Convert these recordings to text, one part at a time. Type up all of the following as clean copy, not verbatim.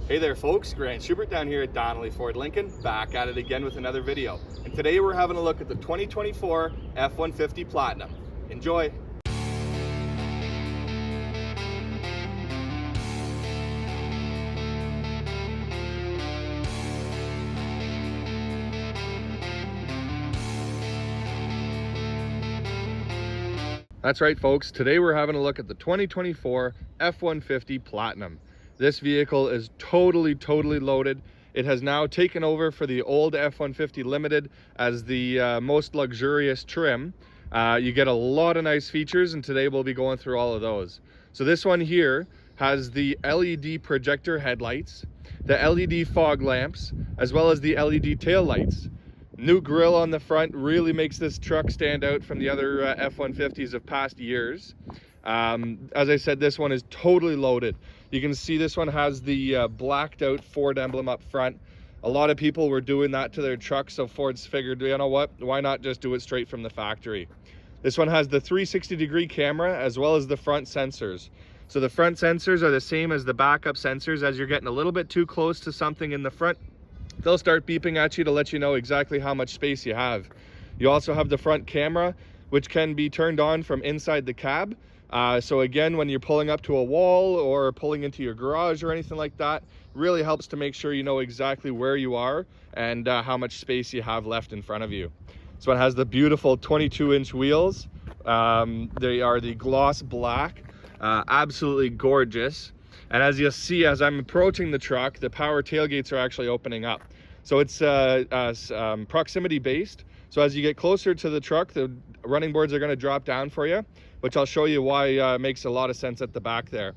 Hey there folks, Grant Schubert down here at Donnelly Ford Lincoln, back at it again with another video. And today we're having a look at the 2024 F-150 Platinum. Enjoy! That's right folks, today we're having a look at the 2024 F-150 Platinum. This vehicle is totally loaded. It has now taken over for the old F-150 Limited as the most luxurious trim. You get a lot of nice features, and today we'll be going through all of those. So this one here has the LED projector headlights, the LED fog lamps, as well as the LED tail lights. New grille on the front really makes this truck stand out from the other F-150s of past years. As I said, this one is totally loaded. You can see this one has the blacked out Ford emblem up front. A lot of people were doing that to their trucks, so Ford's figured, you know what, why not just do it straight from the factory? This one has the 360-degree camera as well as the front sensors. So the front sensors are the same as the backup sensors. As you're getting a little bit too close to something in the front, they'll start beeping at you to let you know exactly how much space you have. You also have the front camera, which can be turned on from inside the cab. So again, when you're pulling up to a wall or pulling into your garage or anything like that, really helps to make sure you know exactly where you are and how much space you have left in front of you. So it has the beautiful 22-inch wheels. They are the gloss black, absolutely gorgeous. And as you'll see, as I'm approaching the truck, the power tailgates are actually opening up. So it's proximity based. So as you get closer to the truck, the running boards are going to drop down for you, which I'll show you why makes a lot of sense at the back there.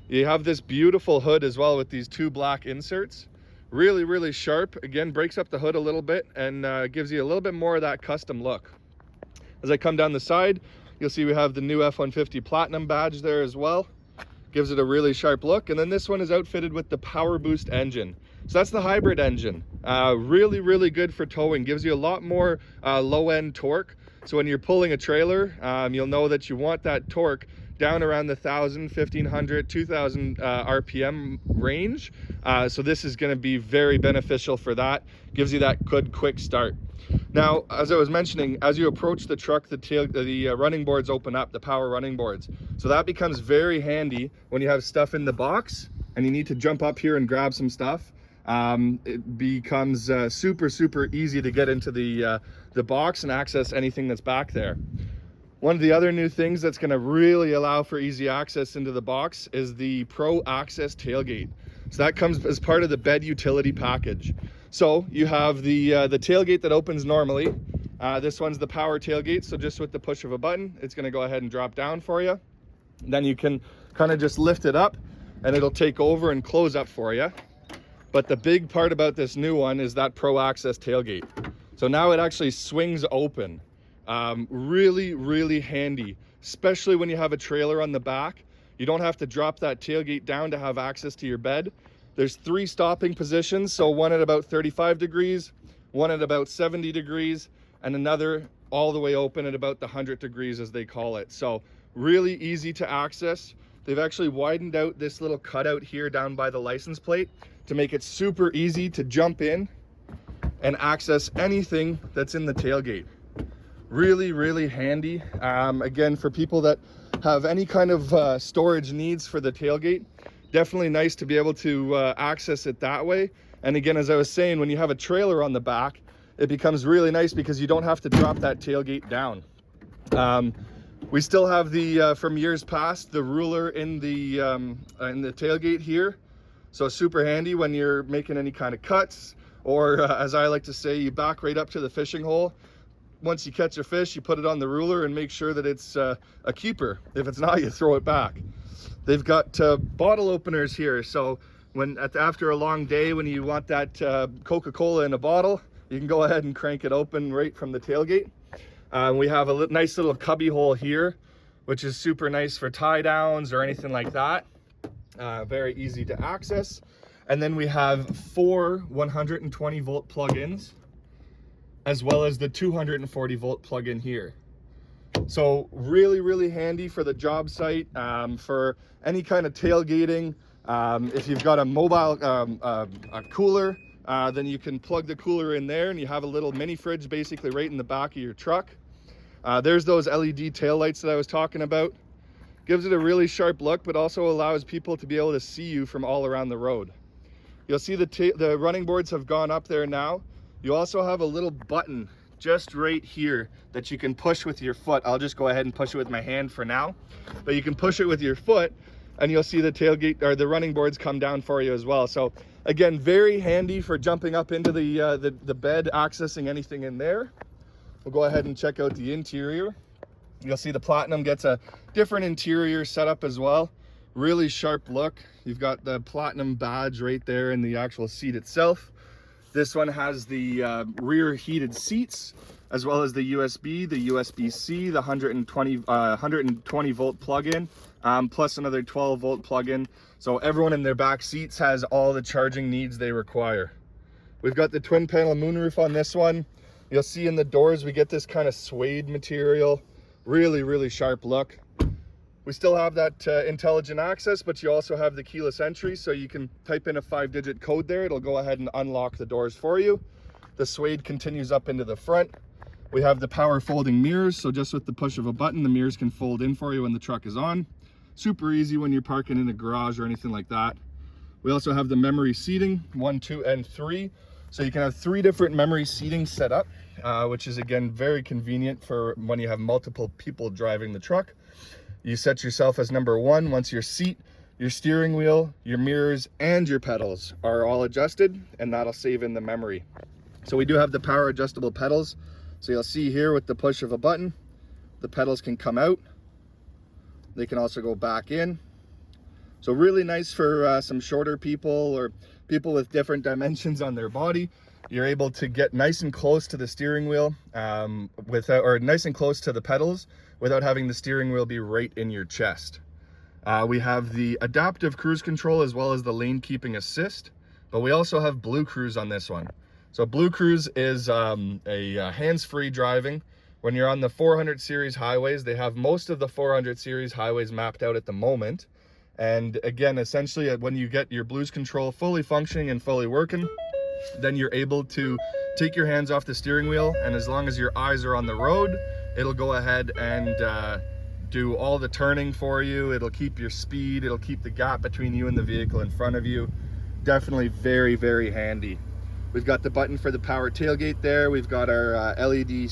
You have this beautiful hood as well with these two black inserts. Really sharp. Again, breaks up the hood a little bit and gives you a little bit more of that custom look. As I come down the side, you'll see we have the new F-150 Platinum badge there as well. Gives it a really sharp look. And then this one is outfitted with the Power Boost engine. So that's the hybrid engine. Really good for towing. Gives you a lot more low-end torque. So when you're pulling a trailer, you'll know that you want that torque down around the 1,000, 1,500, 2,000 RPM range. So this is going to be very beneficial for that. Gives you that good quick start. Now, as I was mentioning, as you approach the truck, the running boards open up, the power running boards. So that becomes very handy when you have stuff in the box and you need to jump up here and grab some stuff. It becomes super easy to get into the box and access anything that's back there. One of the other new things that's going to really allow for easy access into the box is the Pro Access tailgate. So that comes as part of the bed utility package. So you have the tailgate that opens normally. This one's the power tailgate, so just with the push of a button, it's going to go ahead and drop down for you. Then you can kind of just lift it up and it'll take over and close up for you. But the big part about this new one is that Pro Access tailgate. So now it actually swings open. Really handy, especially when you have a trailer on the back. You don't have to drop that tailgate down to have access to your bed. There's 3 stopping positions, so one at about 35 degrees, one at about 70 degrees, and another all the way open at about the 100 degrees as they call it. So really easy to access. They've actually widened out this little cutout here down by the license plate to make it super easy to jump in and access anything that's in the tailgate. Really handy. Again, for people that have any kind of storage needs for the tailgate, definitely nice to be able to access it that way. And again, as I was saying, when you have a trailer on the back, it becomes really nice because you don't have to drop that tailgate down. We still have the from years past, the ruler in the tailgate here. So super handy when you're making any kind of cuts, or as I like to say, you back right up to the fishing hole. Once you catch a fish, you put it on the ruler and make sure that it's a keeper. If it's not, you throw it back. They've got bottle openers here. So when after a long day, when you want that Coca-Cola in a bottle, you can go ahead and crank it open right from the tailgate. We have a nice little cubby hole here, which is super nice for tie downs or anything like that. Very easy to access. And then we have 4 120 volt plug-ins, as well as the 240 volt plug-in here. So really handy for the job site, for any kind of tailgating, If you've got a mobile a cooler, then you can plug the cooler in there and you have a little mini fridge basically right in the back of your truck. There's those LED taillights that I was talking about. Gives it a really sharp look, but also allows people to be able to see you from all around the road. You'll see the running boards have gone up there now. You also have a little button just right here that you can push with your foot. I'll just go ahead and push it with my hand for now, but you can push it with your foot and you'll see the tailgate or the running boards come down for you as well. So again, very handy for jumping up into the bed, accessing anything in there. We'll go ahead and check out the interior. You'll see the Platinum gets a different interior setup as well. Really sharp look. You've got the Platinum badge right there in the actual seat itself. This one has the rear heated seats, as well as the USB, the USB-C, the 120 volt plug-in, plus another 12 volt plug-in. So everyone in their back seats has all the charging needs they require. We've got the twin panel moonroof on this one. You'll see in the doors, we get this kind of suede material. Really, really sharp look. We still have that intelligent access, but you also have the keyless entry, so you can type in a 5-digit code there. It'll go ahead and unlock the doors for you. The suede continues up into the front. We have the power folding mirrors, so just with the push of a button, the mirrors can fold in for you when the truck is on. Super easy when you're parking in a garage or anything like that. We also have the memory seating, 1, 2, and 3. So you can have 3 different memory seating set up, which is again very convenient for when you have multiple people driving the truck. You set yourself as number 1 once your seat, your steering wheel, your mirrors, and your pedals are all adjusted, and that'll save in the memory. So we do have the power adjustable pedals. So you'll see here with the push of a button, the pedals can come out. They can also go back in. So really nice for some shorter people or people with different dimensions on their body. You're able to get nice and close to the steering wheel or nice and close to the pedals without having the steering wheel be right in your chest. We have the adaptive cruise control as well as the lane keeping assist, but we also have Blue Cruise on this one. So Blue Cruise is a hands-free driving. When you're on the 400 series highways, they have most of the 400 series highways mapped out at the moment. And again, essentially when you get your Blues control fully functioning and fully working, then you're able to take your hands off the steering wheel, and as long as your eyes are on the road, it'll go ahead and do all the turning for you. It'll keep your speed, it'll keep the gap between you and the vehicle in front of you. Definitely very, very handy. We've got the button for the power tailgate there. We've got our LED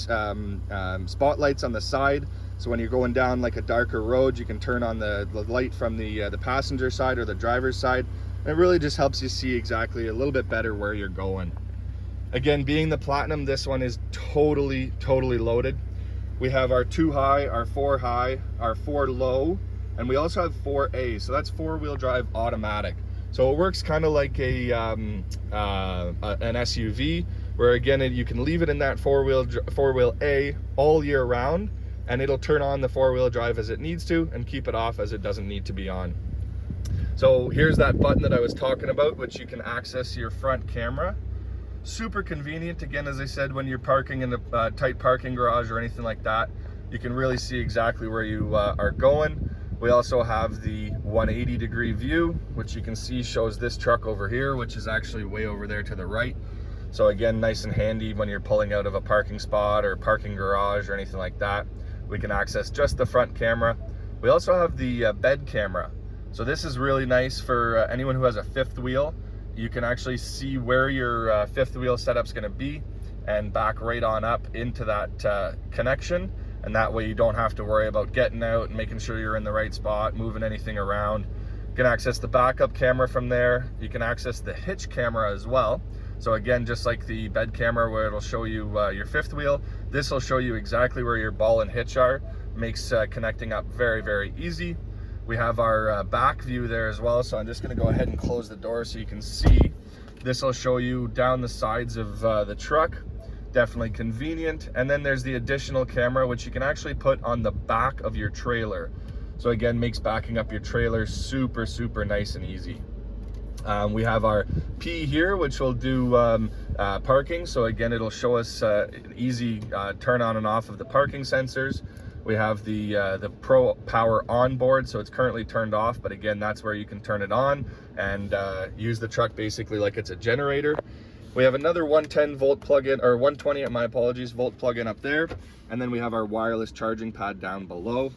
spotlights on the side. So when you're going down like a darker road, you can turn on the light from the passenger side or the driver's side. And it really just helps you see exactly a little bit better where you're going. Again, being the Platinum, this one is totally loaded. We have our 2 high, our 4 high, our 4 low, and we also have 4A. So that's 4-wheel drive automatic. So it works kind of like an SUV, where again, you can leave it in that 4-wheel A all year round, and it'll turn on the 4-wheel drive as it needs to and keep it off as it doesn't need to be on. So here's that button that I was talking about, which you can access your front camera. Super convenient. Again, as I said, when you're parking in a tight parking garage or anything like that, you can really see exactly where you are going. We also have the 180-degree view, which you can see shows this truck over here, which is actually way over there to the right. So again, nice and handy when you're pulling out of a parking spot or parking garage or anything like that. We can access just the front camera. We also have the bed camera. So this is really nice for anyone who has a 5th wheel. You can actually see where your 5th wheel setup's going to be and back right on up into that connection. And that way you don't have to worry about getting out and making sure you're in the right spot, moving anything around. You can access the backup camera from there. You can access the hitch camera as well. So again, just like the bed camera where it'll show you your 5th wheel, this will show you exactly where your ball and hitch are. Makes connecting up very, very easy. We have our back view there as well. So I'm just gonna go ahead and close the door so you can see. This will show you down the sides of the truck. Definitely convenient. And then there's the additional camera, which you can actually put on the back of your trailer. So again, makes backing up your trailer super, super nice and easy. We have our P here, which will do parking. So again, it'll show us an easy turn on and off of the parking sensors. We have the Pro Power onboard, so it's currently turned off, but again, that's where you can turn it on and use the truck basically like it's a generator. We have another 110 volt plug-in, or 120, my apologies, volt plug-in up there, and then we have our wireless charging pad down below.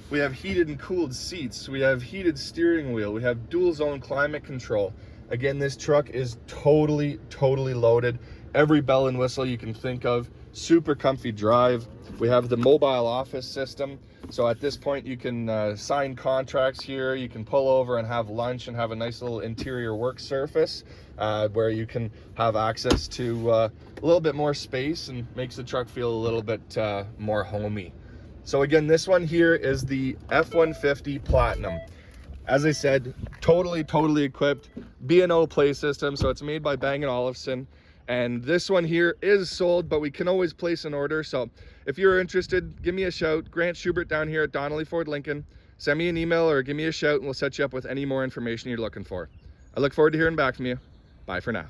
We have heated and cooled seats, we have heated steering wheel, we have dual zone climate control. Again, this truck is totally loaded. Every bell and whistle you can think of, super comfy drive. We have the mobile office system. So at this point you can sign contracts here, you can pull over and have lunch and have a nice little interior work surface where you can have access to a little bit more space and makes the truck feel a little bit more homey. So again, this one here is the F150 Platinum. As I said, totally equipped, B&O play system, so it's made by Bang & Olufsen. And this one here is sold, but we can always place an order. So if you're interested, give me a shout. Grant Schubert down here at Donnelly Ford Lincoln. Send me an email or give me a shout and we'll set you up with any more information you're looking for. I look forward to hearing back from you. Bye for now.